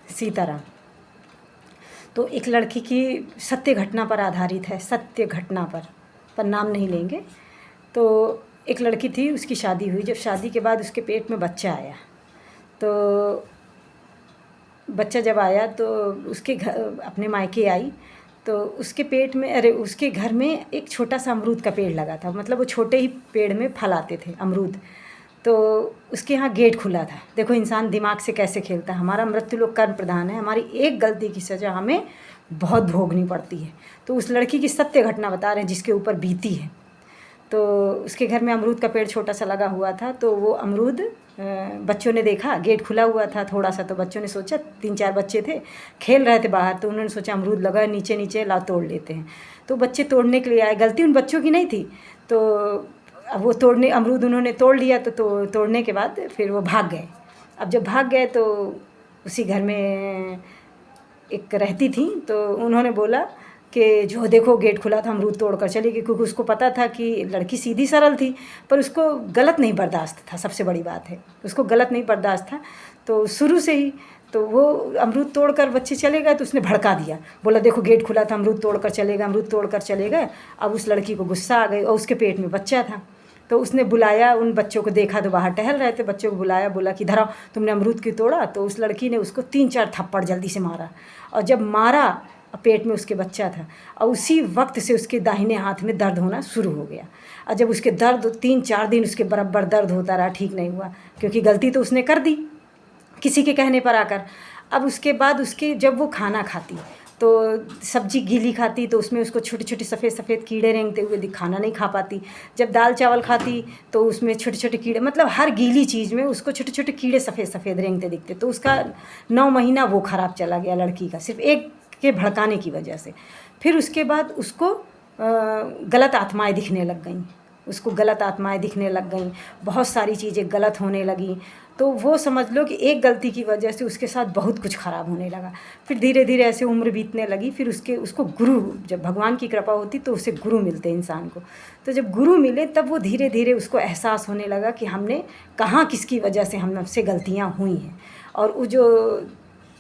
सीताराम। तो एक लड़की की सत्य घटना पर आधारित है, सत्य घटना पर नाम नहीं लेंगे। तो एक लड़की थी, उसकी शादी हुई। जब शादी के बाद उसके पेट में बच्चा आया, तो बच्चा जब आया तो उसके घर अपने मायके आई, तो उसके पेट में उसके घर में एक छोटा सा अमरूद का पेड़ लगा था। मतलब वो छोटे ही पेड़ में फल आते थे अमरूद। तो उसके यहाँ गेट खुला था। देखो इंसान दिमाग से कैसे खेलता है। हमारा मृत्यु लोक कर्म प्रधान है, हमारी एक गलती की सज़ा हमें बहुत भोगनी पड़ती है। तो उस लड़की की सत्य घटना बता रहे हैं जिसके ऊपर बीती है। तो उसके घर में अमरूद का पेड़ छोटा सा लगा हुआ था। तो वो अमरूद बच्चों ने देखा, गेट खुला हुआ था थोड़ा सा, तो बच्चों ने सोचा, 3-4 बच्चे थे, खेल रहे थे बाहर, तो उन्होंने सोचा अमरूद लगा नीचे नीचे, ला तोड़ लेते हैं। तो बच्चे तोड़ने के लिए आए। गलती उन बच्चों की नहीं थी। तो अब वो अमरूद उन्होंने तोड़ लिया। तो तोड़ने के बाद फिर वो भाग गए। अब जब भाग गए तो उसी घर में एक रहती थी, तो उन्होंने बोला कि जो देखो गेट खुला था, अमरूद तोड़ कर चली गई। क्योंकि उसको पता था कि लड़की सीधी सरल थी, पर उसको गलत नहीं बर्दाश्त था। सबसे बड़ी बात है, उसको गलत नहीं बर्दाश्त था। तो शुरू से ही तो वो अमरूद तोड़ कर बच्चे चले गए, तो उसने भड़का दिया, बोला देखो गेट खुला था, अमरूद तोड़ कर चले गए, अमरूद तोड़ कर चले गए। अब उस लड़की को गुस्सा आ गई, और उसके पेट में बच्चा था। तो उसने बुलाया उन बच्चों को, देखा तो बाहर टहल रहे थे, बच्चों को बुलाया, बोला कि धरा तुमने अमरूद क्यों तोड़ा। तो उस लड़की ने उसको 3-4 थप्पड़ जल्दी से मारा। और जब मारा, पेट में उसके बच्चा था, और उसी वक्त से उसके दाहिने हाथ में दर्द होना शुरू हो गया। और जब उसके दर्द 3-4 दिन उसके बराबर दर्द होता रहा, ठीक नहीं हुआ, क्योंकि गलती तो उसने कर दी किसी के कहने पर आकर। अब उसके बाद उसके जब वो खाना खाती, तो सब्जी गीली खाती, तो उसमें उसको छोटे छोटे सफ़ेद सफ़ेद कीड़े रेंगते हुए खाना नहीं खा पाती। जब दाल चावल खाती तो उसमें छोटे छोटे कीड़े, मतलब हर गीली चीज़ में उसको छोटे छोटे कीड़े सफ़ेद सफ़ेद रेंगते दिखते। तो उसका 9 महीना वो ख़राब चला गया लड़की का, सिर्फ एक के भड़काने की वजह से। फिर उसके बाद उसको गलत आत्माएं दिखने लग गईं, उसको गलत आत्माएं दिखने लग गईं, बहुत सारी चीज़ें गलत होने लगीं। तो वो समझ लो कि एक गलती की वजह से उसके साथ बहुत कुछ ख़राब होने लगा। फिर धीरे धीरे ऐसे उम्र बीतने लगी। फिर उसको गुरु, जब भगवान की कृपा होती तो उसे गुरु मिलते इंसान को। तो जब गुरु मिले तब वो धीरे धीरे उसको एहसास होने लगा कि हमने कहाँ किसकी वजह से हमसे गलतियाँ हुई हैं। और वो जो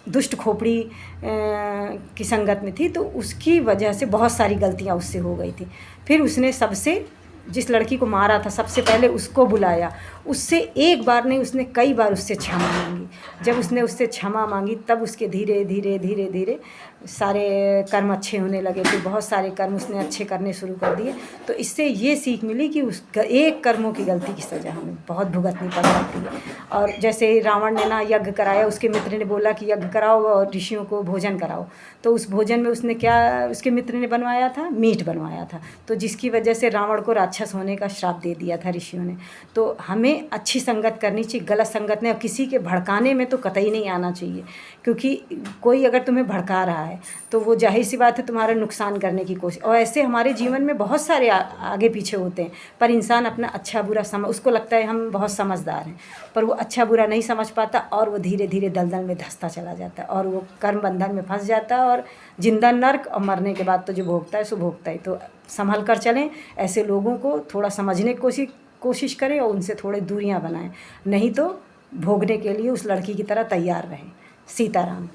दुष्ट खोपड़ी की संगत में थी, तो उसकी वजह से बहुत सारी गलतियाँ उससे हो गई थी। फिर उसने सबसे, जिस लड़की को मारा था, सबसे पहले उसको बुलाया। उससे एक बार नहीं, उसने कई बार उससे क्षमा मांगी। जब उसने उससे क्षमा मांगी तब उसके धीरे धीरे धीरे धीरे सारे कर्म अच्छे होने लगे। फिर बहुत सारे कर्म उसने अच्छे करने शुरू कर दिए। तो इससे ये सीख मिली कि उस एक कर्मों की गलती की सज़ा हमें बहुत भुगतनी पड़ सकती है। और जैसे रावण ने ना यज्ञ कराया, उसके मित्र ने बोला कि यज्ञ कराओ और ऋषियों को भोजन कराओ। तो उस भोजन में उसने क्या, उसके मित्र ने बनवाया था, मीट बनवाया था। तो जिसकी वजह से रावण को राक्षस होने का श्राप दे दिया था ऋषियों ने। तो हमें अच्छी संगत करनी चाहिए, गलत संगत नहीं। और किसी के भड़काने में तो कतई नहीं आना चाहिए, क्योंकि कोई अगर तुम्हें भड़का रहा है तो वो जाहिर सी बात है तुम्हारा नुकसान करने की कोशिश। और ऐसे हमारे जीवन में बहुत सारे आगे पीछे होते हैं, पर इंसान अपना अच्छा बुरा उसको लगता है हम बहुत समझदार हैं, पर वो अच्छा बुरा नहीं समझ पाता, और वो धीरे धीरे दलदल में धंसता चला जाता है, और वो कर्म बंधन में फंस जाता है, और जिंदा नर्क, और मरने के बाद तो जो भोगता है सो भोगता है। तो संभल कर चलें, ऐसे लोगों को थोड़ा समझने की कोशिश करें, और उनसे थोड़े दूरियां बनाएं, नहीं तो भोगने के लिए उस लड़की की तरह तैयार रहें। सीताराम।